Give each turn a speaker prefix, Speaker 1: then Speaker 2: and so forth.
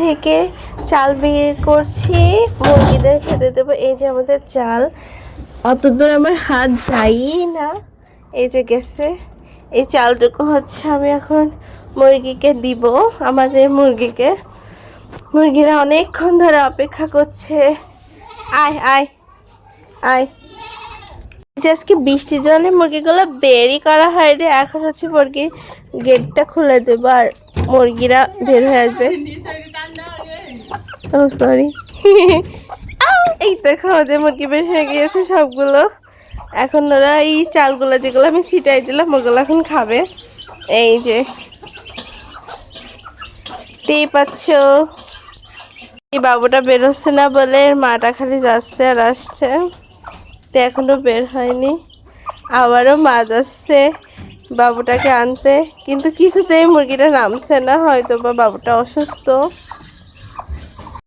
Speaker 1: থেকে চাল বের করছি, মুরগিদের খেতে দেবো। এই যে আমাদের চাল, অত দূর আমার হাত যায়ই না। এই যে গেছে, এই চালটুকু হচ্ছে আমি এখন মুরগিকে দিব, আমাদের মুরগিকে। মুরগিরা অনেকক্ষণ ধরে অপেক্ষা করছে। আয় আয় আয়। আজকে বৃষ্টির জন্য মুরগিগুলো বেরই করা হয়নি। এখন হচ্ছে মুরগির গেটটা খুলে দেবো আর মুরগিরা বের হয়ে আসবে। ও সরি। এই দেখো ওদের মুরগি বের হয়ে গিয়েছে সবগুলো। এখন ওরা এই চালগুলো যেগুলো আমি ছিটাই দিলাম ওগুলো এখন খাবে। এই যে দেখতেই পাচ্ছ, এই বাবুটা বেরোচ্ছে না বলে এর মাটা খালি যাচ্ছে আর আসছে, তো এখনো বের হয়নি। আবারও মা যাচ্ছে বাবুটাকে আনতে, কিন্তু কিছুতেই মুরগিটা নামছে না, হয়তো বা বাবুটা অসুস্থ।